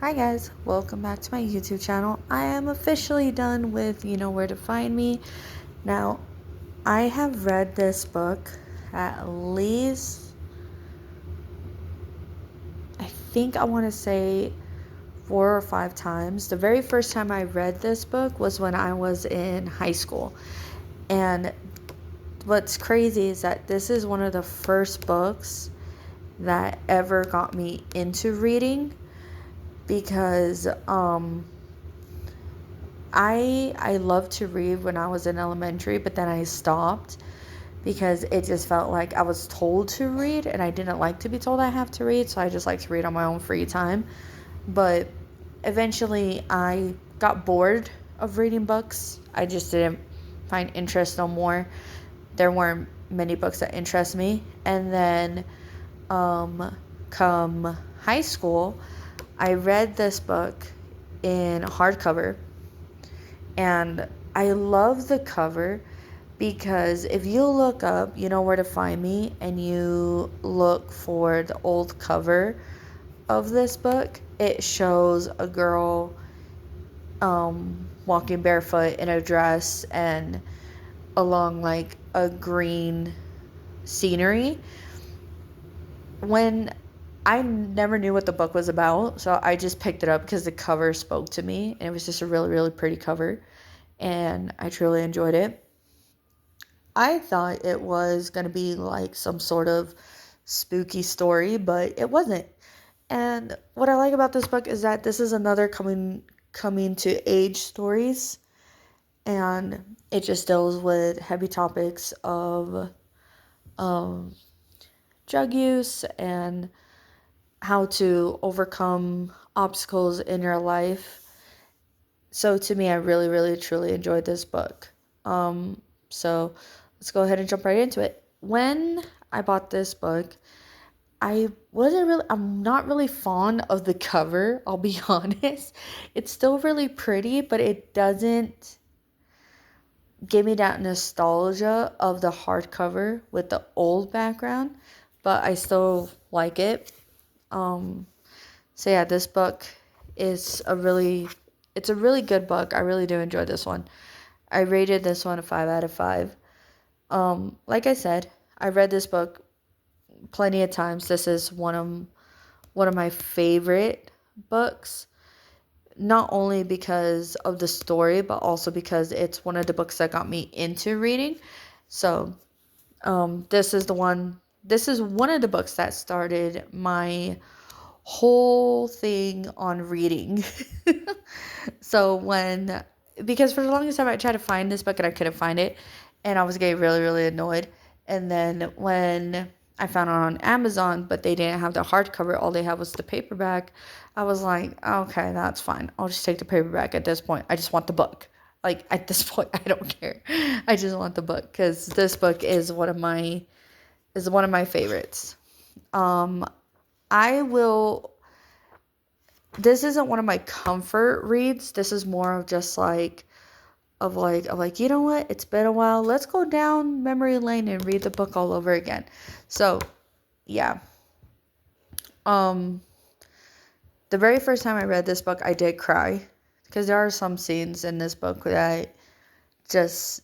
Hi guys, welcome back to my YouTube channel. I am officially done with You Know Where to Find Me. Now, I have read this book at least, I think I want to say 4 or 5 times. The very first time I read this book was when I was in high school. And what's crazy is that this is one of the first books that ever got me into reading because I loved to read when I was in elementary, but then I stopped because it just felt like I was told to read and I didn't like to be told I have to read, so I just like to read on my own free time. But eventually I got bored of reading books. I just didn't find interest no more. There weren't many books that interest me. And then come high school, I read this book in hardcover, and I love the cover because if you look up You Know Where to Find Me and you look for the old cover of this book, it shows a girl walking barefoot in a dress and along like a green scenery. When I never knew what the book was about, so I just picked it up because the cover spoke to me, and it was just a really, really pretty cover, and I truly enjoyed it. I thought it was going to be like some sort of spooky story, but it wasn't. And what I like about this book is that this is another coming to age stories, and it just deals with heavy topics of um, drug use and how to overcome obstacles in your life. So to me, I really, really, truly enjoyed this book. So let's go ahead and jump right into it. When I bought this book, I'm not really fond of the cover, I'll be honest. It's still really pretty, but it doesn't give me that nostalgia of the hardcover with the old background, but I still like it. Um, so yeah, this book is it's a really good book. I really do enjoy this one. I rated this one a 5 out of 5. Like I said, I read this book plenty of times. This is one of my favorite books, not only because of the story, but also because it's one of the books that got me into reading. So, this is one of the books that started my whole thing on reading. So because for the longest time I tried to find this book and I couldn't find it, and I was getting really, really annoyed. And then when I found it on Amazon, but they didn't have the hardcover, all they had was the paperback, I was like, okay, that's fine. I'll just take the paperback at this point. I just want the book. Like at this point, I don't care. I just want the book because this book is one of my favorites. Um, I will this isn't one of my comfort reads. This is more of just like, you know what? It's been a while. Let's go down memory lane and read the book all over again. So, yeah. Um the very first time I read this book, I did cry because there are some scenes in this book that just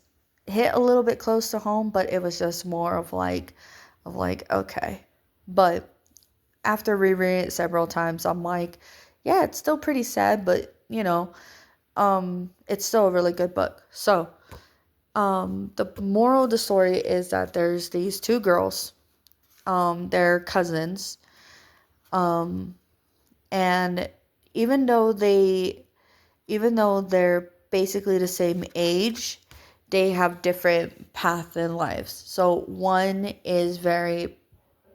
hit a little bit close to home, but it was just more of like okay. But after rereading it several times, I'm like, yeah, it's still pretty sad, but it's still a really good book. So, the moral of the story is that there's these two girls, they're cousins, um, and even though they, even though they're basically the same age, they have different paths in lives. So one is very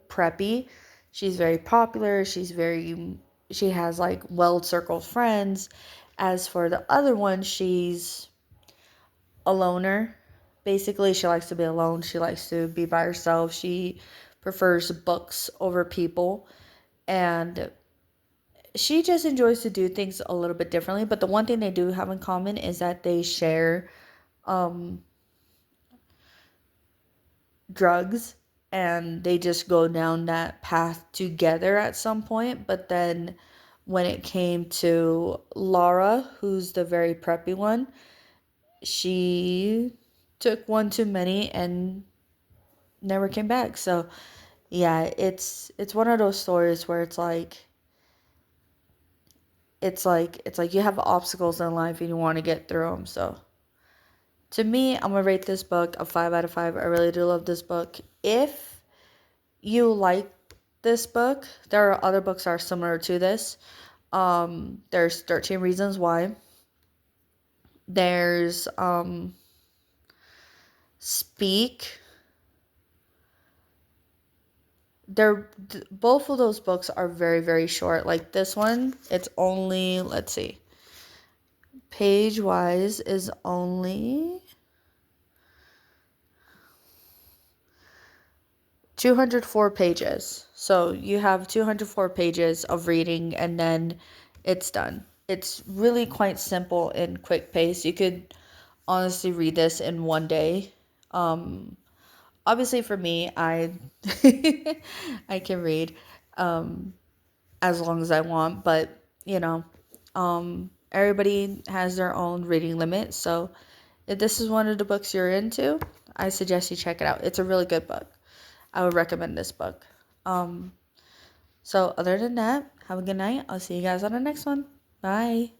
preppy. She's very popular. She has like well circled friends. As for the other one, she's a loner. Basically, she likes to be alone. She likes to be by herself. She prefers books over people. And she just enjoys to do things a little bit differently. But the one thing they do have in common is that they share um, drugs, and they just go down that path together at some point. But then when it came to Laura, who's the very preppy one. She took one too many and never came back. So yeah, it's one of those stories where it's like you have obstacles in life and you want to get through them. So to me, I'm gonna rate this book a 5 out of 5. I really do love this book. If you like this book, there are other books that are similar to this. There's 13 Reasons Why. There's Speak. Both of those books are very, very short. Like this one, it's only, let's see, page wise is only 204 pages. So you have 204 pages of reading and then it's done. It's really quite simple and quick pace. You could honestly read this in one day. Obviously for me, I I can read as long as I want, but you know, everybody has their own reading limit. So if this is one of the books you're into, I suggest you check it out. It's a really good book. I would recommend this book. Um, so other than that, have a good night. I'll see you guys on the next one. Bye.